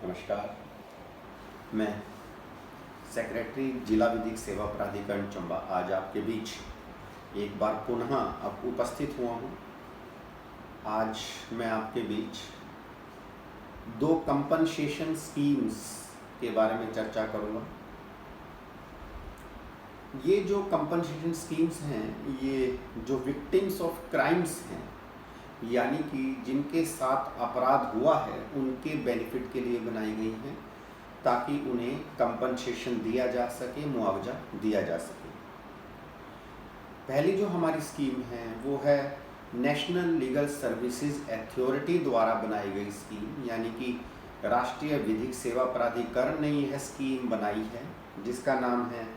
नमस्कार। मैं सेक्रेटरी जिला विधिक सेवा प्राधिकरण चंबा आज आपके बीच एक बार पुनः अब उपस्थित हुआ हूँ। आज मैं आपके बीच दो कंपनसेशन स्कीम्स के बारे में चर्चा करूँगा। ये जो कंपनसेशन स्कीम्स हैं, ये जो विक्टिम्स ऑफ क्राइम्स हैं, यानी कि जिनके साथ अपराध हुआ है, उनके बेनिफिट के लिए बनाई गई हैं ताकि उन्हें कंपनसेशन दिया जा सके, मुआवजा दिया जा सके। पहली जो हमारी स्कीम है वो है नेशनल लीगल सर्विसेज अथॉरिटी द्वारा बनाई गई स्कीम, यानी कि राष्ट्रीय विधिक सेवा प्राधिकरण ने यह स्कीम बनाई है, जिसका नाम है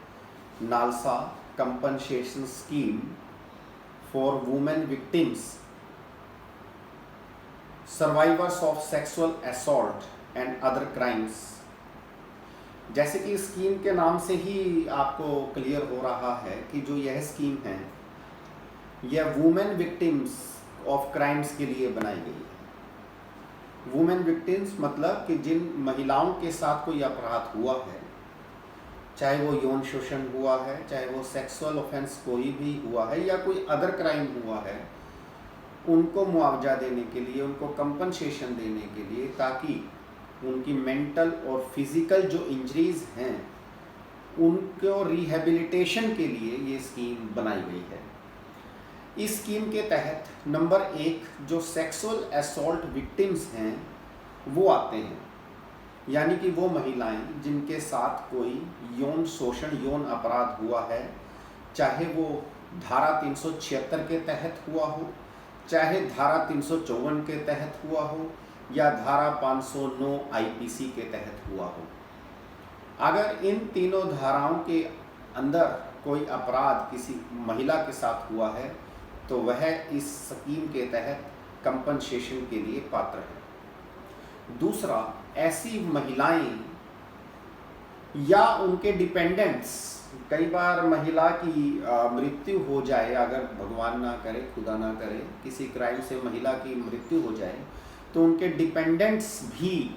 NALSA compensation scheme for women victims survivors of sexual assault and other crimes. जैसे कि स्कीम के नाम से ही आपको क्लियर हो रहा है कि जो यह स्कीम है यह वुमेन विक्टिम्स ऑफ क्राइम्स के लिए बनाई गई है। वुमेन विक्टिम्स मतलब कि जिन महिलाओं के साथ कोई अपराध हुआ है, चाहे वो यौन शोषण हुआ है, चाहे वो सेक्सुअल ऑफेंस कोई भी हुआ है या कोई अदर क्राइम हुआ है, उनको मुआवजा देने के लिए, उनको कंपनसेशन देने के लिए, ताकि उनकी मेंटल और फिजिकल जो इंजरीज हैं उनको रिहेबिलिटेशन के लिए ये स्कीम बनाई गई है। इस स्कीम के तहत नंबर 1 जो सेक्सुअल असॉल्ट विक्टिम्स हैं वो आते हैं, यानी कि वो महिलाएं जिनके साथ कोई यौन शोषण, यौन अपराध हुआ है, चाहे वो धारा 376 के तहत हुआ हो, चाहे धारा 354 के तहत हुआ हो या धारा 509 आईपीसी के तहत हुआ हो। अगर इन तीनों धाराओं के अंदर कोई अपराध किसी महिला के साथ हुआ है तो वह इस स्कीम के तहत कंपनसेशन के लिए पात्र है। दूसरा, ऐसी महिलाएं या उनके डिपेंडेंट्स, कई बार महिला की मृत्यु हो जाए, अगर भगवान ना करे, खुदा ना करे, किसी क्राइम से महिला की मृत्यु हो जाए तो उनके डिपेंडेंट्स भी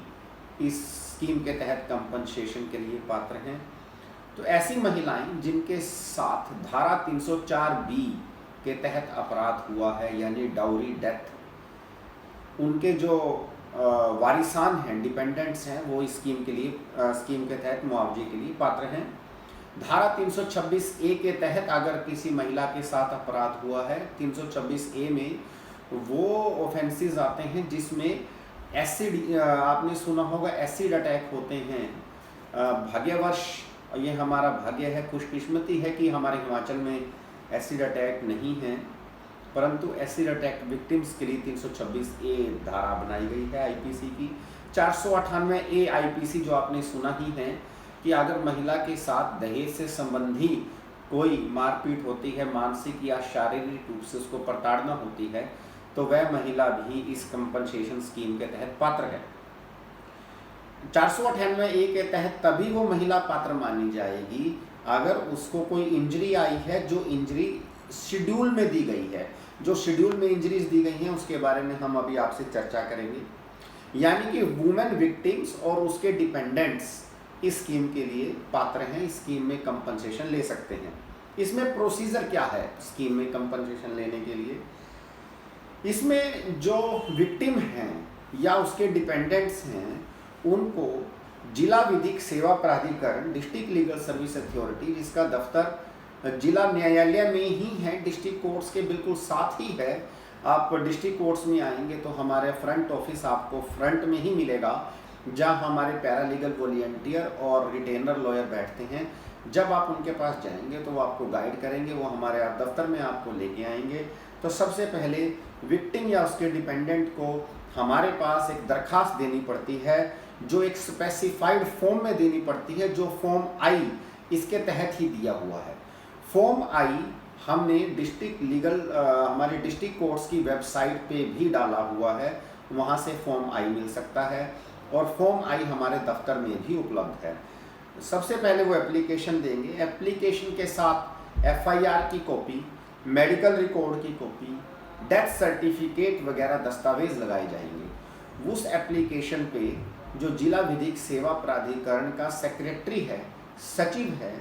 इस स्कीम के तहत कंपनसेशन के लिए पात्र हैं। तो ऐसी महिलाएं जिनके साथ धारा 304B के तहत अपराध हुआ है, यानी डाउरी डेथ, उनके जो वारिसान हैं, डिपेंडेंट्स हैं, वो इस स्कीम के तहत मुआवजे के लिए पात्र हैं। धारा 326A के तहत अगर किसी महिला के साथ अपराध हुआ है, 326A में वो ऑफेंसेस आते हैं जिसमें एसिड, आपने सुना होगा, एसिड अटैक होते हैं। भाग्यवश ये हमारा भाग्य है, खुशकिस्मती है कि हमारे हिमाचल में एसिड अटैक नहीं है, परंतु एसिड अटैक विक्टिम्स के लिए 326A धारा बनाई गई है आईपीसी की। 498A आईपीसी जो आपने सुना ही है कि अगर महिला के साथ दहेज से संबंधी कोई मारपीट होती है, मानसिक या शारीरिक रूप से उसको प्रताड़ना होती है, तो वह महिला भी इस कंपनसेशन स्कीम के तहत पात्र है। 498A के तहत तभी वो महिला पात्र मानी जाएगी अगर उसको कोई इंजरी आई है, जो इंजरी शेड्यूल में दी गई है। जो शेड्यूल में इंजरीज दी गई हैं उसके बारे में हम अभी आपसे चर्चा करेंगे। यानी कि वुमेन विक्टिम्स और उसके डिपेंडेंट्स इस स्कीम के लिए पात्र हैं, इस स्कीम में कंपनसेशन ले सकते हैं। इसमें प्रोसीजर क्या है स्कीम में कंपनसेशन लेने के लिए? इसमें जो विक्टिम हैं या उसके डिपेंडेंट्स हैं, उनको जिला विधिक सेवा प्राधिकरण, डिस्ट्रिक्ट लीगल सर्विस अथॉरिटी, जिसका दफ्तर जिला न्यायालय में ही है, डिस्ट्रिक्ट कोर्ट्स के बिल्कुल साथ ही है। आप डिस्ट्रिक्ट कोर्ट्स में आएंगे तो हमारे फ्रंट ऑफिस आपको फ्रंट में ही मिलेगा, जहाँ हमारे पैरालीगल वॉलंटियर और रिटेनर लॉयर बैठते हैं। जब आप उनके पास जाएंगे तो वो आपको गाइड करेंगे, वो हमारे दफ्तर में आपको लेके आएंगे। तो सबसे पहले विक्टिम या उसके डिपेंडेंट को हमारे पास एक दरखास्त देनी पड़ती है, जो एक स्पेसिफाइड फॉर्म में देनी पड़ती है, जो फॉर्म I इसके तहत ही दिया हुआ है। फॉर्म I हमने हमारे डिस्ट्रिक्ट कोर्ट्स की वेबसाइट पे भी डाला हुआ है, वहाँ से फॉर्म I मिल सकता है, और फॉर्म I हमारे दफ्तर में भी उपलब्ध है। सबसे पहले वो एप्लीकेशन देंगे, एप्लीकेशन के साथ FIR की कॉपी, मेडिकल रिकॉर्ड की कॉपी, डेथ सर्टिफिकेट वगैरह दस्तावेज लगाए जाएंगे। उस एप्लीकेशन पे जो जिला विधिक सेवा प्राधिकरण का सेक्रेटरी है, सचिव है,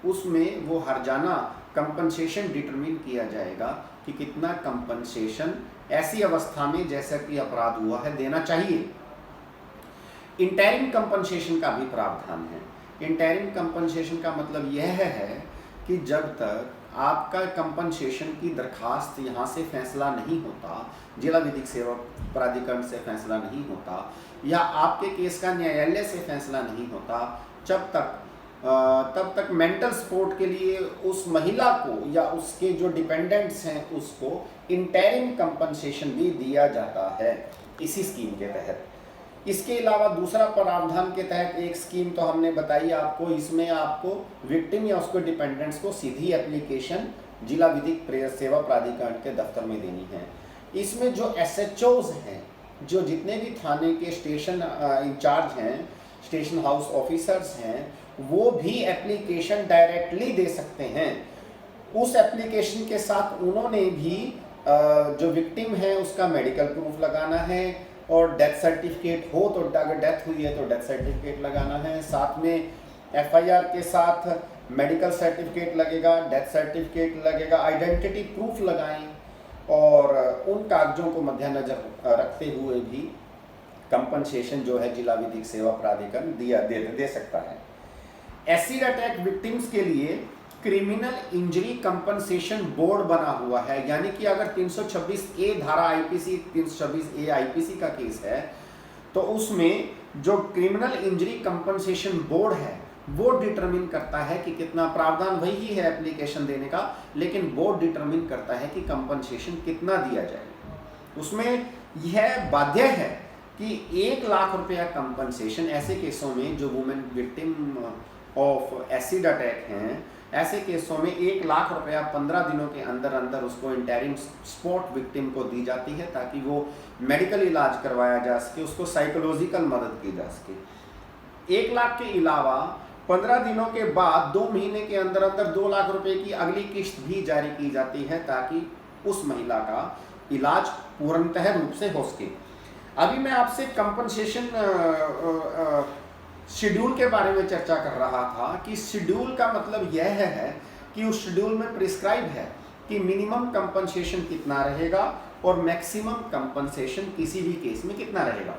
उसमें वो हर्जाना कंपनसेशन डिटरमिन किया जाएगा कि कितना कंपनसेशन ऐसी अवस्था में जैसा कि अपराध हुआ है देना चाहिए। इंटरिम कंपनसेशन का भी प्रावधान है। इंटरिम कंपनसेशन का मतलब यह है कि जब तक आपका कंपनसेशन की दरखास्त यहाँ से फैसला नहीं होता, जिला विधिक सेवा प्राधिकरण से फैसला नहीं होता, या आपके केस का न्यायालय से फैसला नहीं होता, तब तक मेंटल सपोर्ट के लिए उस महिला को या उसके जो डिपेंडेंट्स हैं उसको इंटरिम कंपनसेशन भी दिया जाता है इसी स्कीम के तहत। इसके अलावा दूसरा प्रावधान के तहत एक स्कीम तो हमने बताई आपको, इसमें आपको विक्टिम या उसके डिपेंडेंट्स को सीधी एप्लीकेशन जिला विधिक सेवा प्राधिकरण के दफ्तर में देनी है। इसमें जो SHOs हैं, जो जितने भी थाने के स्टेशन इंचार्ज हैं, स्टेशन हाउस ऑफिसर्स हैं, वो भी एप्लीकेशन डायरेक्टली दे सकते हैं। उस एप्लीकेशन के साथ उन्होंने भी जो विक्टिम है उसका मेडिकल प्रूफ लगाना है, और डेथ सर्टिफिकेट हो तो अगर डेथ हुई है तो डेथ सर्टिफिकेट लगाना है, साथ में FIR के साथ मेडिकल सर्टिफिकेट लगेगा, डेथ सर्टिफिकेट लगेगा, आइडेंटिटी प्रूफ लगाएं, और उन कागजों को मद्देनजर रखते हुए भी कंपनसेशन जो है जिला विधिक सेवा प्राधिकरण दे सकता है। एसिड अटैक विक्टिम्स के लिए क्रिमिनल इंजरी कंपनसेशन बोर्ड बना हुआ है, यानी कि अगर 326A धारा IPC 326A IPC का केस है तो उसमें जो क्रिमिनल इंजरी कंपनसेशन बोर्ड है वो डिटरमिन करता है कि कितना, प्रावधान वही है एप्लीकेशन देने का, लेकिन बोर्ड डिटरमिन करता है कि कंपनसेशन कितना दिया जाए। उसमें यह बाध्य है कि 1 लाख रुपया कंपनसेशन ऐसे केसों में जो women victim of acid attack हैं, ऐसे केसों में 1 लाख रुपया 15 दिनों के अंदर अंदर उसको इंटरिम स्पॉट विक्टिम को दी जाती है ताकि वो मेडिकल इलाज करवाया जा सके, उसको साइकोलॉजिकल मदद की जा सके। 1 लाख के अलावा 15 दिनों के बाद 2 महीने के अंदर अंदर 2 लाख रुपए की अगली किश्त भी जारी की जाती है ताकि उस महिला का इलाज पूर्णतः रूप से हो सके। अभी मैं आपसे कंपनसेशन शेड्यूल के बारे में चर्चा कर रहा था कि शेड्यूल का मतलब यह है कि उस शेड्यूल में प्रिस्क्राइब है कि मिनिमम कंपनसेशन कितना रहेगा और मैक्सिमम कंपनसेशन किसी भी केस में कितना रहेगा।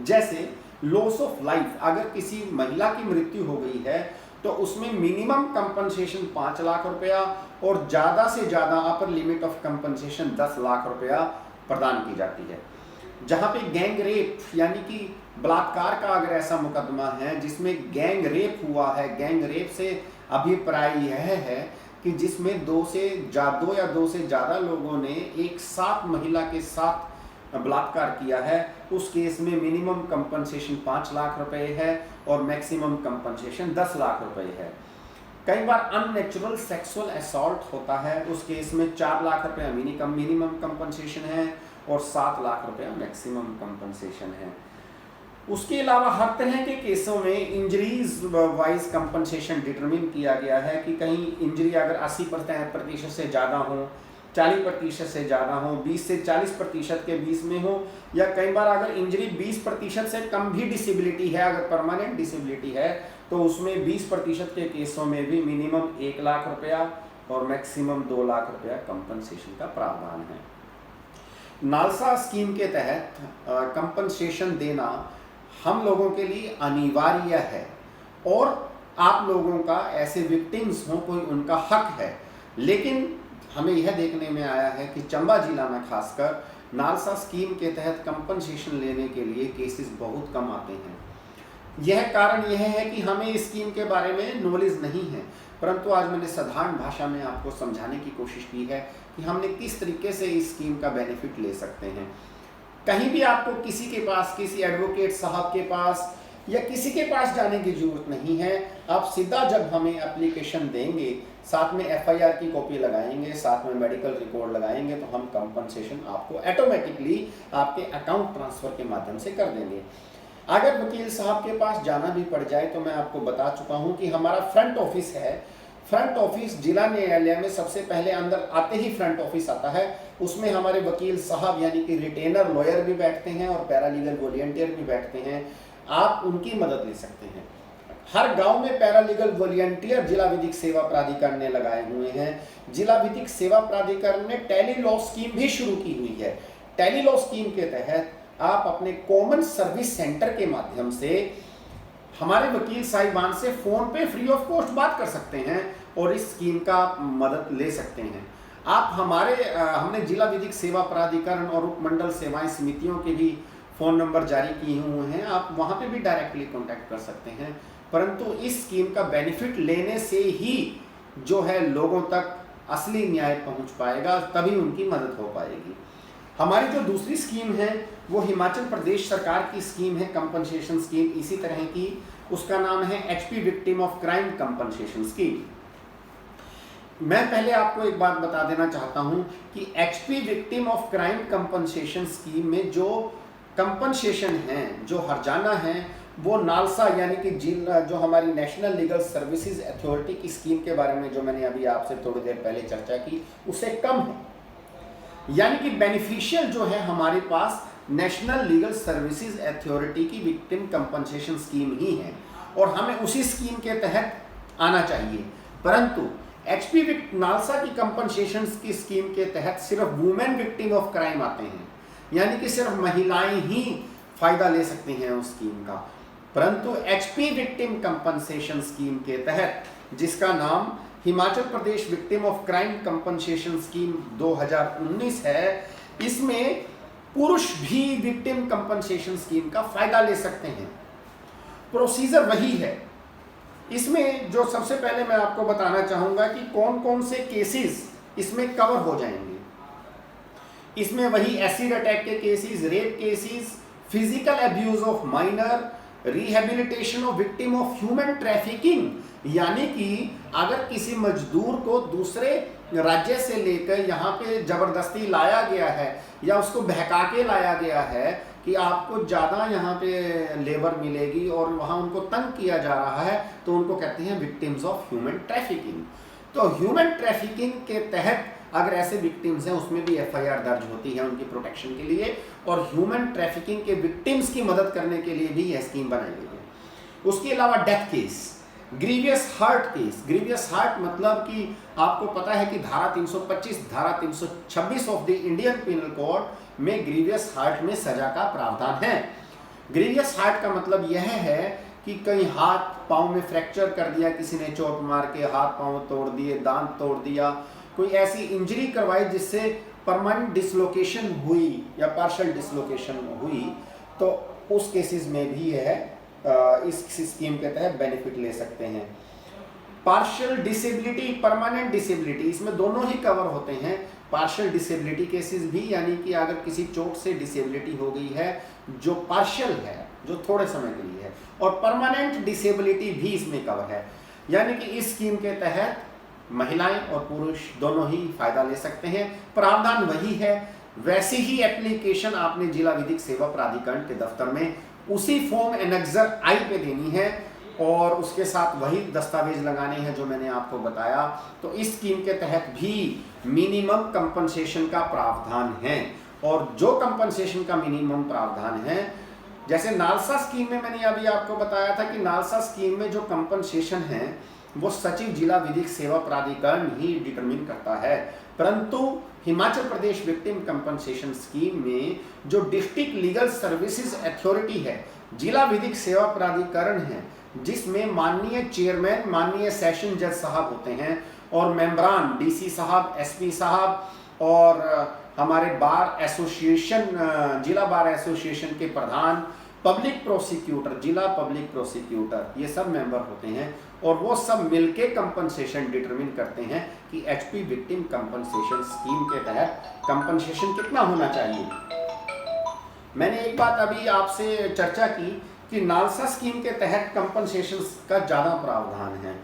जैसे लॉस ऑफ लाइफ, अगर किसी महिला की मृत्यु हो गई है तो उसमें मिनिमम कंपनसेशन 5 लाख रुपया और ज़्यादा से ज़्यादा upper limit of compensation 10 lakh रुपया प्रदान की जाती है। जहाँ पे गैंग रेप यानी कि बलात्कार का अगर ऐसा मुकदमा है जिसमें गैंग रेप हुआ है, गैंग रेप से अभिप्राय यह है कि जिसमें 2 या 2 से ज़्यादा लोगों ने एक साथ महिला के साथ बलात्कार किया है, उस केस में मिनिमम कंपनसेशन 5 लाख रुपए है और मैक्सिमम कंपनसेशन 10 लाख रुपए है। कई बार अननेचुरल सेक्सुअल असॉल्ट होता है, उस केस में 4 लाख रुपया मिनिमम कंपनसेशन है और 7 लाख रुपया मैक्सिमम कंपनसेशन है। उसके अलावा हर तरह के केसों में इंजरीज वाइज कंपनसेशन डिटरमिन किया गया है कि कहीं इंजरी अगर 80% से ज़्यादा हो, 40% से ज़्यादा हो, 20 से 40% के बीच में हो, या कई बार अगर इंजरी 20% से कम भी डिसेबिलिटी है, अगर परमानेंट डिसेबिलिटी है तो उसमें 20% के केसों में भी मिनिमम 1 लाख रुपया और मैक्सिमम 2 लाख रुपया कंपनसेशन का प्रावधान है। नालसा स्कीम के तहत कंपनसेशन देना हम लोगों के लिए अनिवार्य है और आप लोगों का ऐसे विक्टिम्स हों कोई उनका हक है, लेकिन हमें यह देखने में आया है कि चंबा जिला में खासकर नालसा स्कीम के तहत कंपनसेशन लेने के लिए केसेस बहुत कम आते हैं। यह कारण यह है कि हमें इस स्कीम के बारे में नॉलेज नहीं है, परंतु आज मैंने साधारण भाषा में आपको समझाने की कोशिश की है कि हमने किस तरीके से इस स्कीम का बेनिफिट ले सकते हैं। कहीं भी आपको किसी के पास, किसी एडवोकेट साहब के पास या किसी के पास जाने की जरूरत नहीं है। आप सीधा जब हमें एप्लीकेशन देंगे, साथ में FIR की कॉपी लगाएंगे, साथ में मेडिकल रिकॉर्ड लगाएंगे, तो हम कंपनसेशन आपको ऑटोमेटिकली आपके अकाउंट ट्रांसफ़र के माध्यम से कर देंगे। अगर वकील साहब के पास जाना भी पड़ जाए तो मैं आपको बता चुका हूं कि हमारा फ्रंट ऑफिस है। फ्रंट ऑफिस जिला न्यायालय में सबसे पहले अंदर आते ही फ्रंट ऑफिस आता है। उसमें हमारे वकील साहब यानी कि रिटेनर लॉयर भी बैठते हैं और पैरालीगल वॉलंटियर भी बैठते हैं। आप उनकी मदद ले सकते हैं। हर गांव में पैरालीगल वॉलंटियर जिला विधिक सेवा प्राधिकरण ने लगाए हुए हैं। जिला विधिक सेवा प्राधिकरण ने टेली लॉ स्कीम भी शुरू की हुई है। टेली लॉ स्कीम के तहत आप अपने कॉमन सर्विस सेंटर के माध्यम से हमारे वकील साहिबान से फोन पे फ्री ऑफ कॉस्ट बात कर सकते हैं और इस स्कीम का मदद ले सकते हैं। आप हमने जिला विधिक सेवा प्राधिकरण और उपमंडल सेवाएं समितियों के भी फ़ोन नंबर जारी किए हुए हैं। आप वहाँ पे भी डायरेक्टली कांटेक्ट कर सकते हैं। परंतु इस स्कीम का बेनिफिट लेने से ही जो है लोगों तक असली न्याय पहुँच पाएगा, तभी उनकी मदद हो पाएगी। हमारी जो दूसरी स्कीम है वो हिमाचल प्रदेश सरकार की स्कीम है, कंपनसेशन स्कीम इसी तरह की। उसका नाम है HP victim of crime compensation scheme. मैं पहले आपको एक बात बता देना चाहता हूं कि HP victim of crime compensation scheme में जो कंपनसेशन है, जो हर्जाना है, वो नालसा यानी कि जो हमारी नेशनल लीगल सर्विसेज अथॉरिटी की स्कीम के बारे में जो मैंने अभी आपसे थोड़ी देर पहले चर्चा की, उससे कम है। यानी कि बेनिफिशियल जो है हमारे पास नेशनल लीगल सर्विसेज अथॉरिटी की विक्टिम कंपनसेशन स्कीम ही है और हमें उसी स्कीम के तहत आना चाहिए। परंतु एचपी नालसा की कंपनसेशन की स्कीम के तहत सिर्फ वुमेन विक्टिम ऑफ क्राइम आते हैं, यानी कि सिर्फ महिलाएं ही फायदा ले सकती हैं उस स्कीम का। परंतु एचपी विक्टिम कंपनसेशन स्कीम के तहत, जिसका नाम Himachal Pradesh victim of crime compensation scheme 2019 है, इसमें पुरुष भी विक्टिम कंपनसेशन स्कीम का फायदा ले सकते हैं। प्रोसीजर वही है। इसमें जो सबसे पहले मैं आपको बताना चाहूंगा कि कौन कौन से केसेस इसमें कवर हो जाएंगे। इसमें वही एसिड अटैक के cases, rape cases, physical abuse of minor, rehabilitation of victim of human trafficking, यानी कि अगर किसी मजदूर को दूसरे राज्य से लेकर यहाँ पे जबरदस्ती लाया गया है या उसको बहका के लाया गया है कि आपको ज़्यादा यहाँ पे लेबर मिलेगी और वहाँ उनको तंग किया जा रहा है, तो उनको कहते हैं विक्टिम्स ऑफ ह्यूमन ट्रैफिकिंग। तो ह्यूमन ट्रैफिकिंग के तहत अगर ऐसे विक्टिम्स हैं उसमें भी एफआईआर दर्ज होती है उनकी प्रोटेक्शन के लिए, और ह्यूमन ट्रैफिकिंग के विक्टिम्स की मदद करने के लिए भी यह स्कीम बनाई गई है। उसके अलावा death case, grievous heart case. Grievous heart मतलब कि आपको पता है कि धारा 325, धारा 326 of the Indian penal code में ग्रीवियस हार्ट में सजा का प्रावधान है। ग्रीवियस हार्ट का मतलब यह है कि कहीं हाथ पाँव में फ्रैक्चर कर दिया, किसी ने चोट मार के हाथ पाँव तोड़ दिए, दांत तोड़ दिया, कोई ऐसी इंजरी करवाई जिससे परमानेंट डिसलोकेशन हुई या पार्शियल डिसलोकेशन हुई, तो उस केसेस में भी है इस स्कीम के तहत बेनिफिट ले सकते हैं। पार्शियल डिसेबिलिटी, परमानेंट डिसेबिलिटी, इसमें दोनों ही कवर होते हैं। पार्शियल डिसेबिलिटी केसेस भी, यानी कि अगर किसी चोट से डिसेबिलिटी हो गई है जो पार्शियल है, जो थोड़े समय के लिए है, और परमानेंट डिसेबिलिटी भी इसमें कवर है। यानी कि इस स्कीम के तहत महिलाएं और पुरुष दोनों ही फायदा ले सकते हैं। प्रावधान वही है, वैसी ही एप्लीकेशन आपने जिला विधिक सेवा प्राधिकरण के दफ्तर में उसी फॉर्म एनेक्सर आई पे देनी है और उसके साथ वही दस्तावेज लगाने हैं जो मैंने आपको बताया। तो इस स्कीम के तहत भी मिनिमम कंपनसेशन का प्रावधान है, और जो कंपनसेशन का मिनिमम प्रावधान है, जैसे नालसा स्कीम में मैंने अभी आपको बताया था कि नालसा स्कीम में जो कंपनसेशन है वो सचिव जिला विधिक सेवा प्राधिकरण ही डिटरमिन करता है। परंतु Himachal Pradesh victim compensation scheme में जो डिस्ट्रिक्ट लीगल सर्विसेज अथॉरिटी है, जिला विधिक सेवा प्राधिकरण है, जिसमें माननीय चेयरमैन माननीय सेशन जज साहब होते हैं और मेंबरान डीसी साहब, एसपी साहब और हमारे बार एसोसिएशन, जिला बार एसोसिएशन के प्रधान, पब्लिक प्रोसिक्यूटर, जिला पब्लिक प्रोसिक्यूटर, ये सब मेंबर होते हैं और वो सब मिलके कंपनसेशन डिटरमिन करते हैं कि एचपी विक्टिम कंपनसेशन स्कीम के तहत कंपनसेशन कितना होना चाहिए। मैंने एक बात अभी आपसे चर्चा की कि नालसा स्कीम के तहत कंपनसेशन का ज़्यादा प्रावधान है,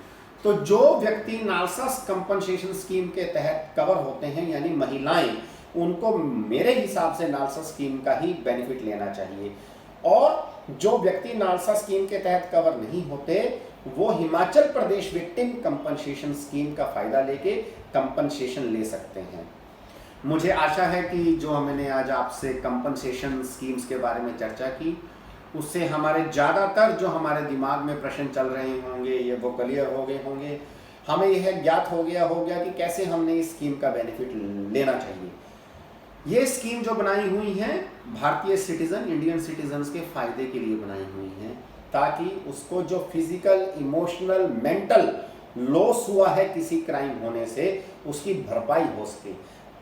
तो जो व्यक्ति नालसा कंपनसेशन स्कीम के तहत कवर होते हैं यानी महिलाएं, उनको मेरे हिसाब से नालसा स्कीम का ही बेनिफिट लेना चाहिए, और जो व्यक्ति नालसा स्कीम के तहत कवर नहीं होते वो Himachal Pradesh victim compensation scheme का फ़ायदा लेके कंपनसेशन ले सकते हैं। मुझे आशा है कि जो मैंने आज आपसे कंपनसेशन स्कीम्स के बारे में चर्चा की, उससे हमारे ज़्यादातर जो हमारे दिमाग में प्रश्न चल रहे होंगे ये वो क्लियर हो गए होंगे। हमें यह ज्ञात हो गया कि कैसे हमने इस स्कीम का बेनिफिट लेना चाहिए। ये स्कीम जो बनाई हुई है भारतीय सिटीज़न, इंडियन सिटीजन्स के फ़ायदे के लिए बनाई हुई है, ताकि उसको जो फिजिकल, इमोशनल, मेंटल लॉस हुआ है किसी क्राइम होने से, उसकी भरपाई हो सके।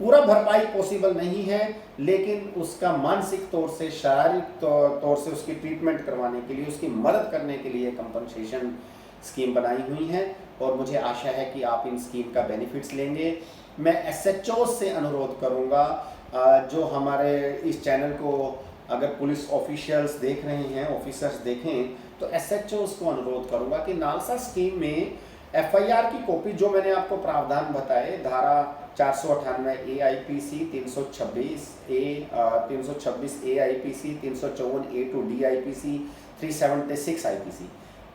पूरा भरपाई पॉसिबल नहीं है, लेकिन उसका मानसिक तौर से, शारीरिक तौर से उसकी ट्रीटमेंट करवाने के लिए, उसकी मदद करने के लिए कंपनसेशन स्कीम बनाई हुई है। और मुझे आशा है कि आप इन स्कीम का बेनिफिट्स लेंगे। मैं एसएचओ से अनुरोध करूंगा, जो हमारे इस चैनल को अगर पुलिस ऑफिशियल्स देख रहे हैं, ऑफिसर्स देखें, तो एसएचओस को अनुरोध करूंगा कि नालसा स्कीम में एफआईआर की कॉपी, जो मैंने आपको प्रावधान बताए, धारा 498 AIPC, 326 AIPC, 354 A to DIPC, 376 IPC,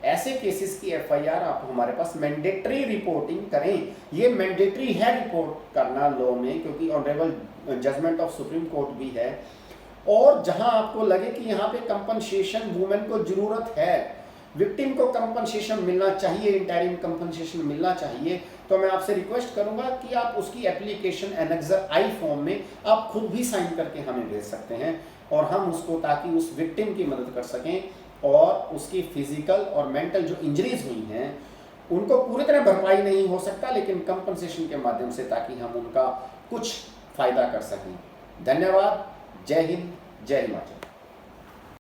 ऐसे केसेस की एफआईआर आप हमारे पास मैंडेटरी रिपोर्टिंग करें। ये मैंडेटरी है रिपोर्ट करना लॉ में, क्योंकि honourable judgement of supreme court भी है। और जहां आपको लगे कि यहाँ पे कंपनसेशन वुमेन को जरूरत है, विक्टिम को कंपनसेशन मिलना चाहिए, इंटरिम कंपनसेशन मिलना चाहिए, तो मैं आपसे रिक्वेस्ट करूंगा कि आप उसकी एप्लीकेशन एनेक्सर आई फॉर्म में आप खुद भी साइन करके हमें भेज सकते हैं, और हम उसको, ताकि उस विक्टिम की मदद कर सकें और उसकी फिजिकल और मेंटल जो इंजरीज हुई हैं उनको पूरी तरह भरपाई नहीं हो सकता, लेकिन कंपनसेशन के माध्यम से, ताकि हम उनका कुछ फायदा कर सकें। धन्यवाद। जय हिंद, जय हिमाचल।